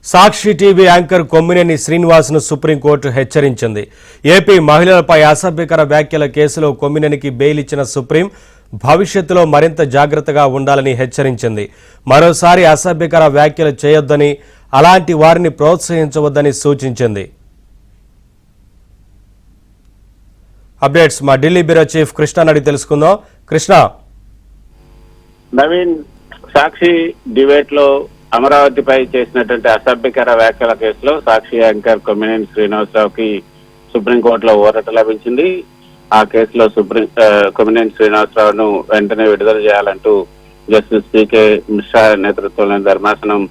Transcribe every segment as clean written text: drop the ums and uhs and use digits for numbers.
సాక్షి TV anchor Kommineni శ్రీనివాస్ను supreme court హెచ్చరించింది. AP మహిళలపై అసభ్యకర వ్యాఖ్యల కేసులో కొమ్మినేనికి బెయిల్ ఇచ్చిన సుప్రీం భవిష్యత్తులో మరింత జాగ్రత్తగా ఉండాలని హెచ్చరించింది. మరోసారి అసభ్యకర వ్యాఖ్యలు చేయొద్దని, అలాంటి వారిని ప్రోత్సహించవద్దని సూచించింది. అప్డేట్స్ మా ఢిల్లీ బ్యూరో చీఫ్ కృష్ణ అడిగి తెలుసుకుందాం. కృష్ణ, నవీన్, సాక్షి డిబేట్ లో అమరావతిపై చేసినటువంటి అసభ్యకర వ్యాఖ్యల కేసులో సాక్షి యాంకర్ కొమ్మినేని శ్రీనివాసరావుకి సుప్రీంకోర్టులో ఊరట లభించింది. ఆ కేసులో కొమ్మినేని శ్రీనివాసరావును వెంటనే విడుదల చేయాలంటూ జస్టిస్ పీకే మిశ్రా నేతృత్వంలోని ధర్మాసనం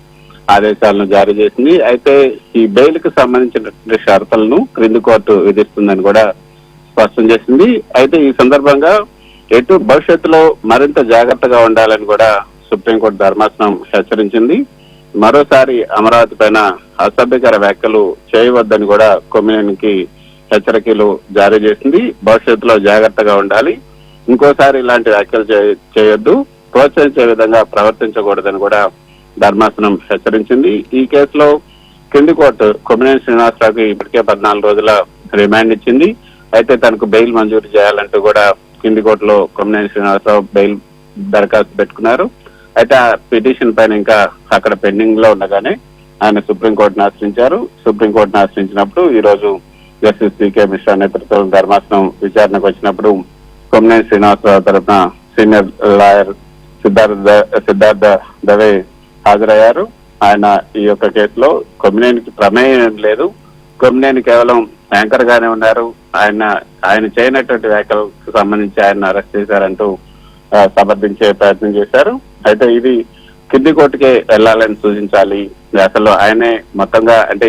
ఆదేశాలను జారీ చేసింది. అయితే ఈ బెయిల్ కు సంబంధించిన షరతులను క్రింది కోర్టు విధిస్తుందని కూడా స్పష్టం చేసింది. అయితే ఈ సందర్భంగా ఎటు భవిష్యత్తులో మరింత జాగ్రత్తగా ఉండాలని కూడా సుప్రీంకోర్టు ధర్మాసనం హెచ్చరించింది. మరోసారి అమరావతి పైన అసభ్యకర వ్యాఖ్యలు చేయవద్దని కూడా కొమ్మినేనికి హెచ్చరికలు జారీ చేసింది. భవిష్యత్తులో జాగ్రత్తగా ఉండాలి, ఇంకోసారి ఇలాంటి వ్యాఖ్యలు చేయొద్దు, ప్రోత్సహించే విధంగా ప్రవర్తించకూడదని కూడా ధర్మాసనం హెచ్చరించింది. ఈ కేసులో కింది కోర్టు కొమ్మినేని శ్రీనివాసరావుకి ఇప్పటికే 14 రోజుల రిమాండ్ ఇచ్చింది. అయితే తనకు బెయిల్ మంజూరు చేయాలంటూ కూడా కింది కోర్టులో కొమ్మినేని శ్రీనివాసరావు బెయిల్ దరఖాస్తు పెట్టుకున్నారు. అయితే ఆ పిటిషన్ పైన ఇంకా అక్కడ పెండింగ్ లో ఉండగానే ఆయన సుప్రీంకోర్టును ఆశ్రయించారు. సుప్రీంకోర్టును ఆశ్రయించినప్పుడు ఈ రోజు జస్టిస్ పీకే మిశ్రా నేతృత్వం ధర్మాసనం విచారణకు వచ్చినప్పుడు కొమ్మినేని శ్రీనివాసరావు తరఫున సీనియర్ లాయర్ సిద్ధార్థ దవే హాజరయ్యారు. ఆయన ఈ యొక్క కేసులో కొమ్మినేనికి ప్రమేయం లేదు, కొమ్మినేని కేవలం యాంకర్ గానే ఉన్నారు, ఆయన చేయనటువంటి వ్యాఖ్యలకు సంబంధించి ఆయన అరెస్ట్ చేశారంటూ సమర్థించే ప్రయత్నం చేశారు. అయితే ఇది కింది కోర్టుకే వెళ్లాలని సూచించాలి. అసలు ఆయనే మొత్తంగా అంటే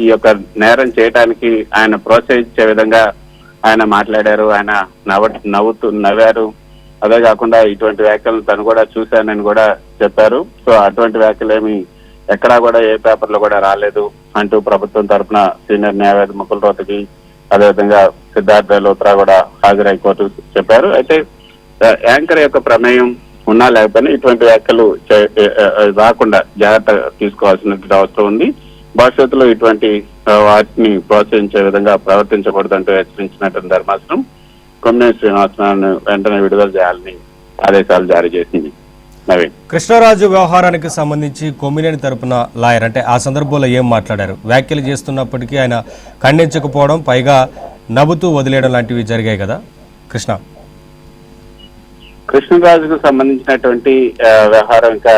ఈ యొక్క నేరం చేయడానికి ఆయన ప్రోత్సహించే విధంగా ఆయన మాట్లాడారు, ఆయన నవ్వారు. అదే కాకుండా ఇటువంటి వ్యాఖ్యలు తను కూడా చూశానని కూడా చెప్పారు. సో అటువంటి వ్యాఖ్యలు ఏమి ఎక్కడా కూడా ఏ పేపర్లో కూడా రాలేదు అంటూ ప్రభుత్వం తరఫున సీనియర్ న్యాయవాది ముకుల్ రోహత్గి, అదేవిధంగా సిద్ధార్థ లోత్రా కూడా హాజరై కోర్టు చెప్పారు. అయితే యాంకర్ యొక్క ప్రమేయం ఉన్నా లేకపోయినా ఇటువంటి వ్యాఖ్యలు రాకుండా జాగ్రత్త తీసుకోవాల్సినటువంటి అవసరం ఉంది. భవిష్యత్తులో ఇటువంటి వాటిని ప్రోత్సహించే విధంగా ప్రవర్తించకూడదంటూ హెచ్చరించినటువంటి ధర్మాసనం కొమ్మినేని శ్రీనివాసరావును వెంటనే విడుదల చేయాలని ఆదేశాలు జారీ చేసింది. నవీన్, కృష్ణరాజు వ్యవహారానికి సంబంధించి కొమ్మినేని తరపున లాయర్ అంటే ఆ సందర్భంలో ఏం మాట్లాడారు? వ్యాఖ్యలు చేస్తున్నప్పటికీ ఆయన ఖండించకపోవడం, పైగా నవ్వుతూ వదిలేయడం లాంటివి జరిగాయి కదా కృష్ణ. కృష్ణరాజుకు సంబంధించినటువంటి వ్యవహారం ఇంకా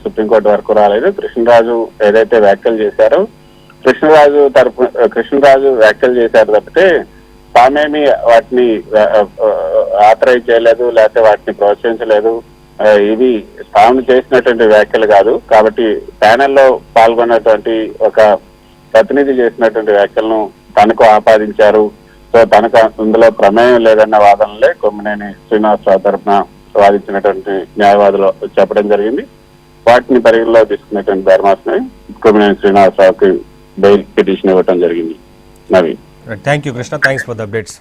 సుప్రీంకోర్టు వరకు రాలేదు. కృష్ణరాజు ఏదైతే వ్యాఖ్యలు చేశారో కృష్ణరాజు వ్యాఖ్యలు చేశారు తప్పితే తామేమి వాటిని ఆథరైజ్ చేయలేదు, లేకపోతే వాటిని ప్రోత్సహించలేదు. ఇవి తాము చేసినటువంటి వ్యాఖ్యలు కాదు. కాబట్టి ప్యానెల్లో పాల్గొన్నటువంటి ఒక ప్రతినిధి చేసినటువంటి వ్యాఖ్యలను తనకు ఆపాదించారు. సో తనకు ఇందులో ప్రమేయం లేదన్న వాదనలే కొమ్మినేని శ్రీనివాసరావు తరఫున వాదించినటువంటి న్యాయవాదులు చెప్పడం జరిగింది. వాటిని పరిగణలో తీసుకున్నటువంటి ధర్మాసనం కొమ్మినేని శ్రీనివాసరావుకి బెయిల్ పిటిషన్ ఇవ్వడం జరిగింది. Naveen, thank you Krishna, thanks for the updates.